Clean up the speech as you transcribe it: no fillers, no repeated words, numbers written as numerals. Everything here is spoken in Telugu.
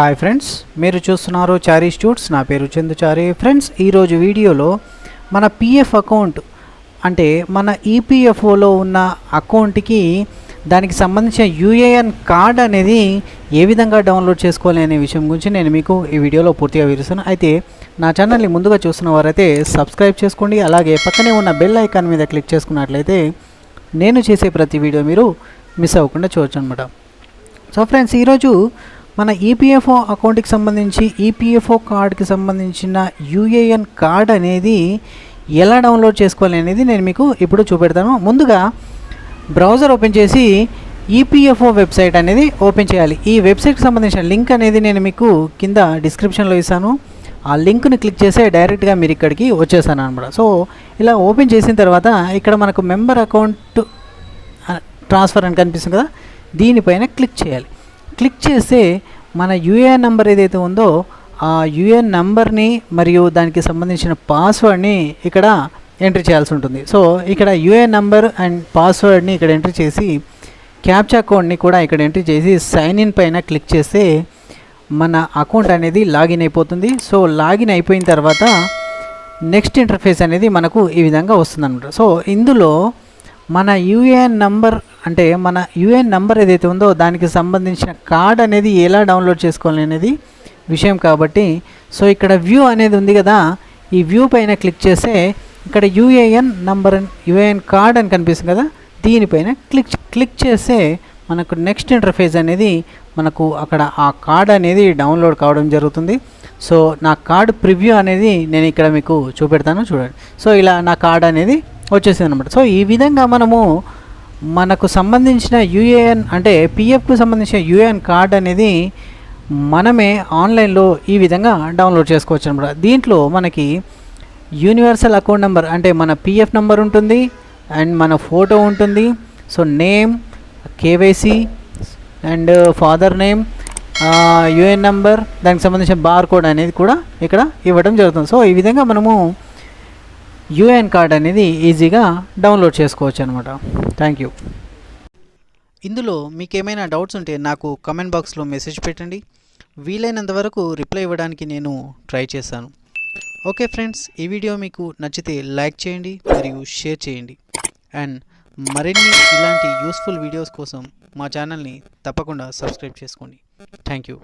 హాయ్ ఫ్రెండ్స్, మీరు చూస్తున్నారు చారీ స్టూడ్స్. నా పేరు చందుచారి. ఫ్రెండ్స్, ఈరోజు వీడియోలో మన పిఎఫ్ అకౌంట్ అంటే మన ఈపీఎఫ్ఓలో ఉన్న అకౌంట్కి దానికి సంబంధించిన యూఏఎన్ కార్డ్ అనేది ఏ విధంగా డౌన్లోడ్ చేసుకోవాలి అనే విషయం గురించి నేను మీకు ఈ వీడియోలో పూర్తిగా వివరిస్తాను. అయితే నా ఛానల్ని ముందుగా చూస్తున్న వారైతే సబ్స్క్రైబ్ చేసుకోండి. అలాగే పక్కనే ఉన్న బెల్ ఐకాన్ మీద క్లిక్ చేసుకున్నట్లయితే నేను చేసే ప్రతి వీడియో మీరు మిస్ అవ్వకుండా చూడొచ్చు అనమాట. సో ఫ్రెండ్స్, ఈరోజు మన ఈపీఎఫ్ఓ అకౌంట్కి సంబంధించి ఈపీఎఫ్ఓ కార్డ్కి సంబంధించిన యూఏఎన్ కార్డ్ అనేది ఎలా డౌన్లోడ్ చేసుకోవాలి అనేది నేను మీకు ఇప్పుడు చూపెడతాను. ముందుగా బ్రౌజర్ ఓపెన్ చేసి ఈపీఎఫ్ఓ వెబ్సైట్ అనేది ఓపెన్ చేయాలి. ఈ వెబ్సైట్కి సంబంధించిన లింక్ అనేది నేను మీకు కింద డిస్క్రిప్షన్లో ఇస్తాను. ఆ లింక్ని క్లిక్ చేస్తే డైరెక్ట్గా మీరు ఇక్కడికి వచ్చేసాను అనమాట. సో ఇలా ఓపెన్ చేసిన తర్వాత ఇక్కడ మనకు మెంబర్ అకౌంట్ ట్రాన్స్ఫర్ అని కనిపిస్తుంది కదా, దీనిపైన క్లిక్ చేయాలి. క్లిక్ చేస్తే మన యూఏఎన్ నెంబర్ ఏదైతే ఉందో ఆ యూఏఎన్ నెంబర్ని మరియు దానికి సంబంధించిన పాస్వర్డ్ని ఇక్కడ ఎంట్రీ చేయాల్సి ఉంటుంది. సో ఇక్కడ యూఏఎన్ నెంబర్ అండ్ పాస్వర్డ్ని ఇక్కడ ఎంట్రీ చేసి క్యాప్చా కోడ్ని కూడా ఇక్కడ ఎంట్రీ చేసి సైన్ ఇన్ పైన క్లిక్ చేస్తే మన అకౌంట్ అనేది లాగిన్ అయిపోతుంది. సో లాగిన్ అయిపోయిన తర్వాత నెక్స్ట్ ఇంటర్ఫేస్ అనేది మనకు ఈ విధంగా వస్తుందన్నమాట. సో ఇందులో మన యూఏఎన్ నంబర్ అంటే మన యూఏఎన్ నంబర్ ఏదైతే ఉందో దానికి సంబంధించిన కార్డ్ అనేది ఎలా డౌన్లోడ్ చేసుకోవాలి అనేది విషయం కాబట్టి, సో ఇక్కడ వ్యూ అనేది ఉంది కదా, ఈ వ్యూ పైన క్లిక్ చేస్తే ఇక్కడ యూఏఎన్ నంబర్ యూఏఎన్ కార్డ్ అని కనిపిస్తుంది కదా, దీనిపైన క్లిక్ చేస్తే మనకు నెక్స్ట్ ఇంటర్ఫేస్ అనేది మనకు అక్కడ ఆ కార్డ్ అనేది డౌన్లోడ్ కావడం జరుగుతుంది. సో నా కార్డ్ ప్రివ్యూ అనేది నేను ఇక్కడ మీకు చూపెడతాను, చూడండి. సో ఇలా నా కార్డ్ అనేది వచ్చేసింది అనమాట. సో ఈ విధంగా మనకు సంబంధించిన యూఏఎన్ అంటే పిఎఫ్కు సంబంధించిన యూఏఎన్ కార్డ్ అనేది మనమే ఆన్లైన్లో ఈ విధంగా డౌన్లోడ్ చేసుకోవచ్చు అనమాట. దీంట్లో మనకి యూనివర్సల్ అకౌంట్ నెంబర్ అంటే మన పిఎఫ్ నెంబర్ ఉంటుంది అండ్ మన ఫోటో ఉంటుంది. So name, KYC and father name, UAN number, దానికి సంబంధించిన బార్ కోడ్ అనేది కూడా ఇక్కడ ఇవ్వడం జరుగుతుంది. సో ఈ విధంగా మనము యూఏఎన్ కార్డ్ అనేది ఈజీగా డౌన్లోడ్ చేసుకోవచ్చు అనమాట. Thank you. ఇందులో మీకు ఏమైనా డౌట్స్ ఉంటే నాకు కమెంట్ బాక్స్లో మెసేజ్ పెట్టండి. వీలైనంత వరకు రిప్లై ఇవ్వడానికి నేను ట్రై చేశాను. ఓకే ఫ్రెండ్స్, ఈ వీడియో మీకు నచ్చితే లైక్ చేయండి మరియు షేర్ చేయండి. అండ్ మరిన్ని ఇలాంటి యూస్ఫుల్ వీడియోస్ కోసం మా ఛానల్ని తప్పకుండా సబ్స్క్రైబ్ చేసుకోండి. Thank you.